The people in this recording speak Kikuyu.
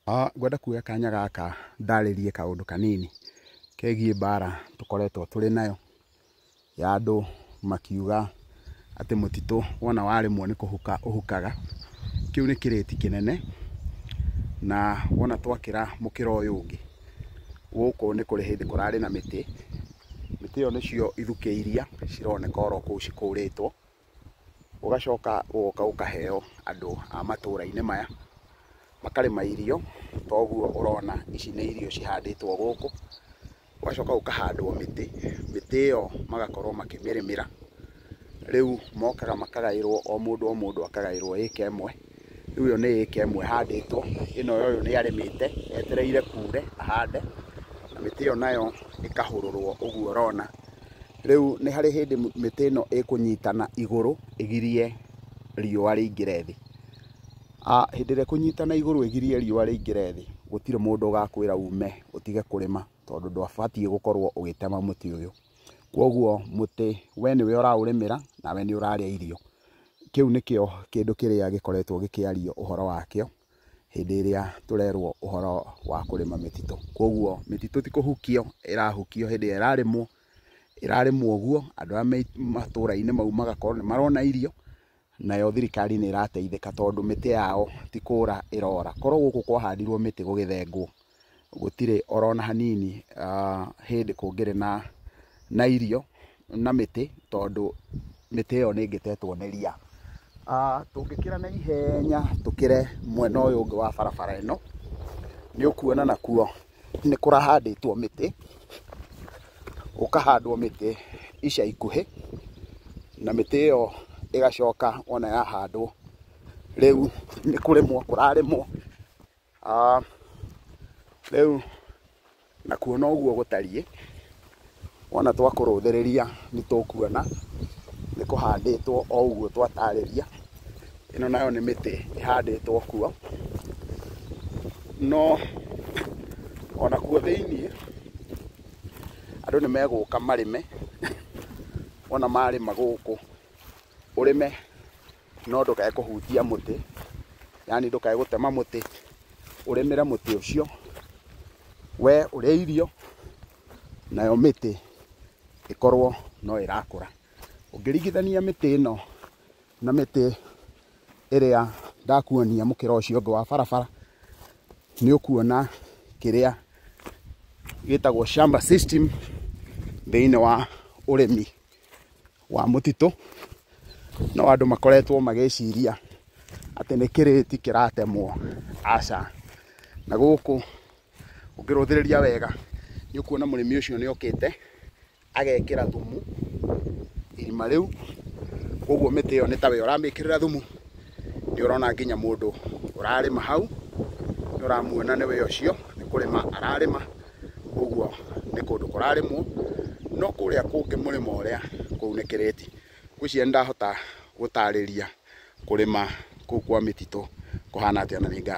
Ngwenda kuoya kanya gaka ndarĩrie kaũndũ kanini kegiĩ mbara tũkoretwo tũrĩ nayo ya andũ makiuga atĩ mũtitũ wona warĩmwo nĩ kũhuka ũhukaga. Kĩu nĩ kĩrĩti kĩnene, na wona twakĩra mũkĩra ũyũ ũngĩ gũkũ nĩ kũrĩ hĩndĩ kũrarĩ na mĩtĩ ĩyo nĩcio ithukĩ iria cironeka oro kũu cikũrĩtwo, ũgacoka ũgoka ũkaheo andũ a matũra-inĩ maya makarĩma irio toguo ũrona ici nĩ irio cihandĩtwo gũkũ, ũgacoka ũkahandwo mĩtĩ ĩyo magakorwo makĩmĩrĩmĩra. Rĩu mokaga makagaĩrwo o mũndũ akagaĩrwo ĩka ĩmwe. Rĩu ĩyo nĩ ĩka ĩmwe ĩhandĩtwo, ĩno ũyũ nĩ arĩmĩte etereire kure ahande, na mĩtĩ ĩyo nayo ĩkahũrũrwo ũguo ũrona. Rĩu nĩ harĩ hĩndĩ mĩtĩ ĩno ĩkũnyitana igũrũ ĩgirie riũa rĩingĩre thĩ. Hĩndĩ ĩrĩa ĩkũnyitana igũrũ ĩgirie riũa rĩingĩre thĩ, gũtirĩ mũndũ ũgakwĩra ume ũtige kũrĩma, tondũ ndwabatiĩ gũkorwo ũgĩtema mũtĩ ũyũ. Kwoguo mũtĩ we nĩwe ũraũrĩmĩra nawe nĩ ũrarĩa irio. Kĩu nĩkĩo kĩndũ kĩrĩa gĩkoretwo gĩkĩario ũhoro wakĩo hĩndĩ ĩrĩa tũrerwo ũhoro wa kũrĩma mĩtitũ. Kwoguo mĩtitũ ti kũhukio ĩrahukio hĩndĩ ĩrĩa ĩrarĩmwo ũguo, andũ arĩa matũra-inĩ mau magakorwo nĩ marona irio, nayo thirikari nĩ ĩrateithĩka tondũ mĩtĩ yao ti kũra ĩrora. Korwo gũkũ kwahandirwo mĩtĩ gũgĩthengwo, gũtirĩ orona hanini hĩndĩ kũngĩrĩ na irio na mĩtĩ, tondũ mĩtĩ ĩyo nĩ ĩngĩtetwo nĩ ria. Tũngĩkĩra na ihenya tũkĩre mwena ũyũ ũngĩ wa barabara ĩno, nĩ ũkuona nakuo nĩ kũrahandĩtwo mĩtĩ, gũkahandwo mĩtĩ ica ikuhĩ, na mĩtĩ ĩyo ĩgacoka wona yahandwo rĩu nĩ kũrĩmwo kũrarĩmwo. Rĩu nakuo noguo gũtariĩ, wona twakũrũthĩrĩria nĩ tũkuona nĩ kũhandĩtwo o ũguo twatarĩria. Ĩno nayo nĩ mĩtĩ ĩhandĩtwo kuo, no ona kuo thĩiniĩ andũ nĩ megũka marĩme. Wona marĩma gũkũ ũrĩme, no ndũkae kũhutia mũtĩ, yani ndũkae gũtema mũtĩ, ũrĩmĩre mũtĩ ũcio we ũrĩe irio, nayo mĩtĩ ĩkorwo no ĩrakũra. Ũngĩringithania mĩtĩ ĩno na mĩtĩ ĩrĩa ndakuonia mũkĩra ũcio ũngĩ wa barabara, nĩ ũkuona kĩrĩa gĩtagwo shamba system thĩinĩ wa ũrĩmi wa mũtitũ. No andũ makoretwo magĩciria atĩ nĩ kĩrĩti kĩratemwo, aca. Na gũkũ ũngĩrũthĩrĩria wega nĩ ũkuona mũrĩmi ũcio nĩ okĩte agekĩra thumu irima rĩu. Kwoguo mĩtĩ ĩyo nĩ tawe ũramĩkĩrĩra thumu. Nĩ ũrona nginya mũndũ ũrarĩma hau, nĩ ũramuona nĩwe ũcio nĩ kũrĩma ararĩma. Kwoguo nĩ kũndũ kũrarĩmwo, no kũrĩa kũngĩ mũrĩmo ũrĩa kũu nĩ kĩrĩti. Ngwĩciria nĩ ndahota gũtarĩria kũrĩma kũu kwa mĩtitũ kũhana atĩa na nĩ